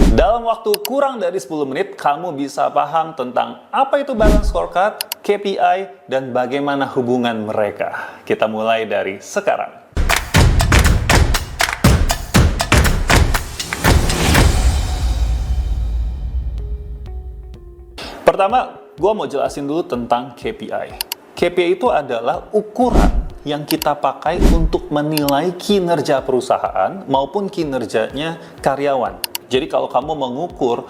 Dalam waktu kurang dari 10 menit, kamu bisa paham tentang apa itu balance scorecard, KPI, dan bagaimana hubungan mereka. Kita mulai dari sekarang. Pertama, gue mau jelasin dulu tentang KPI. KPI itu adalah ukuran yang kita pakai untuk menilai kinerja perusahaan maupun kinerjanya karyawan. Jadi kalau kamu mengukur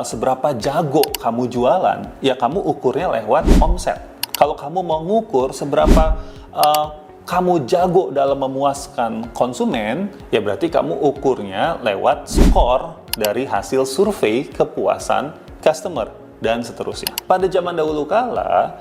seberapa jago kamu jualan, ya kamu ukurnya lewat omset. Kalau kamu mengukur seberapa kamu jago dalam memuaskan konsumen, ya berarti kamu ukurnya lewat skor dari hasil survei kepuasan customer, dan seterusnya. Pada zaman dahulu kala,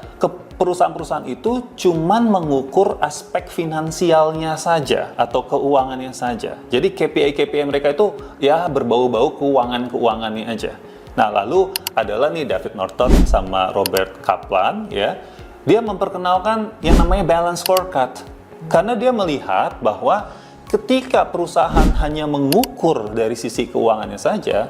perusahaan-perusahaan itu cuman mengukur aspek finansialnya saja atau keuangannya saja. Jadi KPI mereka itu ya berbau-bau keuangannya aja. Nah, lalu adalah nih David Norton sama Robert Kaplan ya. Dia memperkenalkan yang namanya balance scorecard. Karena dia melihat bahwa ketika perusahaan hanya mengukur dari sisi keuangannya saja,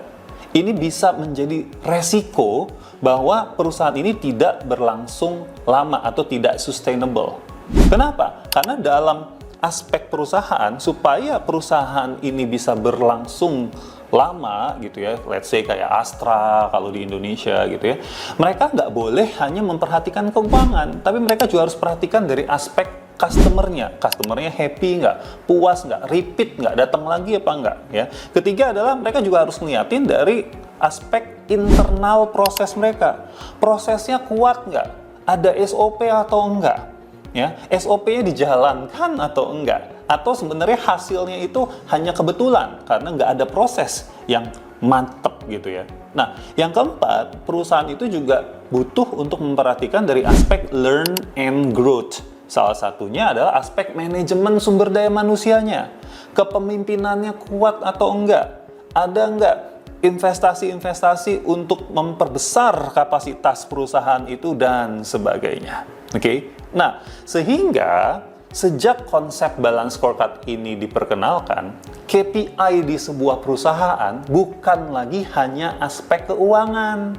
ini bisa menjadi resiko bahwa perusahaan ini tidak berlangsung lama atau tidak sustainable. Kenapa? Karena dalam aspek perusahaan, supaya perusahaan ini bisa berlangsung lama gitu ya, let's say kayak Astra kalau di Indonesia gitu ya, mereka nggak boleh hanya memperhatikan keuangan, tapi mereka juga harus perhatikan dari aspek customernya happy nggak, puas nggak, repeat nggak, datang lagi apa nggak ya. Ketiga adalah mereka juga harus ngeliatin dari aspek internal proses mereka, prosesnya kuat nggak, ada SOP atau enggak ya, SOP-nya dijalankan atau enggak, atau sebenarnya hasilnya itu hanya kebetulan karena nggak ada proses yang mantep gitu ya. Nah, yang keempat, perusahaan itu juga butuh untuk memperhatikan dari aspek learn and growth. Salah satunya adalah aspek manajemen sumber daya manusianya. Kepemimpinannya kuat atau enggak? Ada enggak investasi-investasi untuk memperbesar kapasitas perusahaan itu dan sebagainya. Oke? Nah, sehingga sejak konsep balance scorecard ini diperkenalkan, KPI di sebuah perusahaan bukan lagi hanya aspek keuangan,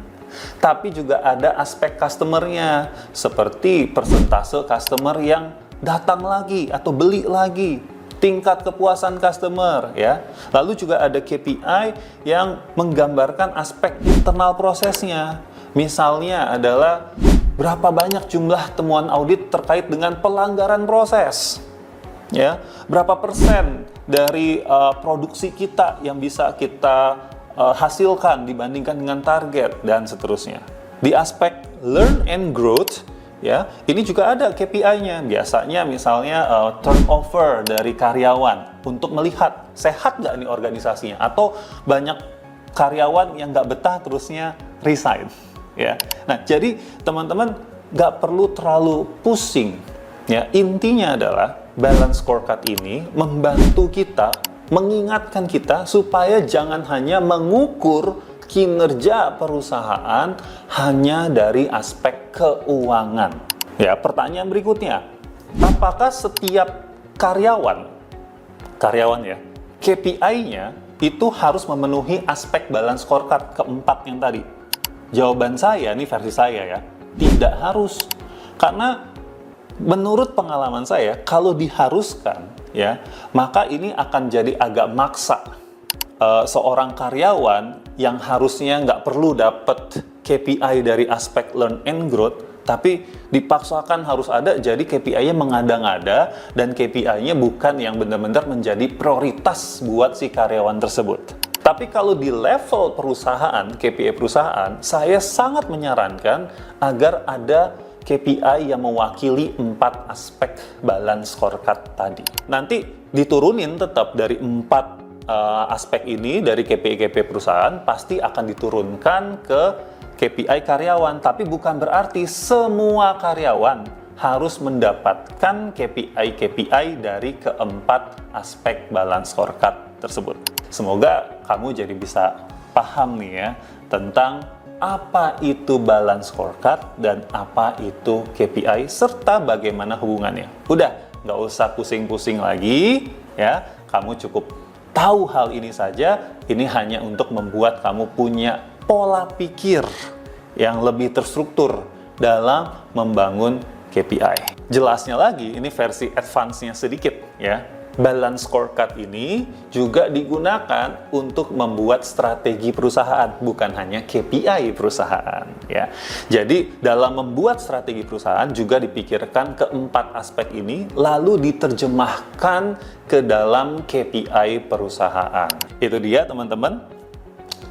tapi juga ada aspek customer-nya, seperti persentase customer yang datang lagi atau beli lagi, tingkat kepuasan customer ya. Lalu juga ada KPI yang menggambarkan aspek internal prosesnya. Misalnya adalah berapa banyak jumlah temuan audit terkait dengan pelanggaran proses. Ya, berapa persen dari produksi kita yang bisa kita hasilkan dibandingkan dengan target dan seterusnya. Di aspek learn and growth ya, ini juga ada KPI-nya. Biasanya misalnya turnover dari karyawan untuk melihat sehat nggak nih organisasinya, atau banyak karyawan yang nggak betah terusnya resign ya. Nah, jadi teman-teman nggak perlu terlalu pusing ya. Intinya adalah balance scorecard ini membantu kita, mengingatkan kita supaya jangan hanya mengukur kinerja perusahaan hanya dari aspek keuangan. Ya, pertanyaan berikutnya, apakah setiap karyawan ya, KPI-nya itu harus memenuhi aspek balance scorecard keempat yang tadi? Jawaban saya, ini versi saya ya, tidak harus. Karena menurut pengalaman saya, kalau diharuskan ya, maka ini akan jadi agak maksa seorang karyawan yang harusnya nggak perlu dapat KPI dari aspek learn and growth, tapi dipaksakan harus ada, jadi KPI-nya mengada-ngada dan KPI-nya bukan yang benar-benar menjadi prioritas buat si karyawan tersebut. Tapi kalau di level perusahaan, KPI perusahaan, saya sangat menyarankan agar ada KPI yang mewakili 4 aspek balance scorecard tadi. Nanti diturunin tetap dari 4 aspek ini, dari KPI perusahaan, pasti akan diturunkan ke KPI karyawan. Tapi bukan berarti semua karyawan harus mendapatkan KPI dari keempat aspek balance scorecard tersebut. Semoga kamu jadi bisa paham nih ya, tentang apa itu balance scorecard dan apa itu KPI serta bagaimana hubungannya. Udah, nggak usah pusing-pusing lagi ya, kamu cukup tahu hal ini saja ini hanya untuk membuat kamu punya pola pikir yang lebih terstruktur dalam membangun KPI. Jelasnya lagi, ini versi advance-nya sedikit ya. Balance scorecard ini juga digunakan untuk membuat strategi perusahaan, bukan hanya KPI perusahaan ya. Jadi dalam membuat strategi perusahaan juga dipikirkan keempat aspek ini lalu diterjemahkan ke dalam KPI perusahaan. Itu dia teman-teman,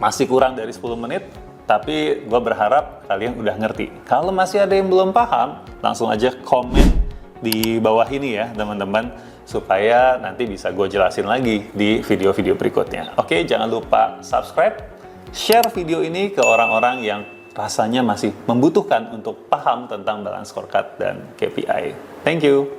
masih kurang dari 10 menit, tapi gue berharap kalian udah ngerti. Kalau masih ada yang belum paham, langsung aja komen di bawah ini ya teman-teman, supaya nanti bisa gue jelasin lagi di video-video berikutnya. Oke, jangan lupa subscribe, share video ini ke orang-orang yang rasanya masih membutuhkan untuk paham tentang balance scorecard dan KPI. Thank you.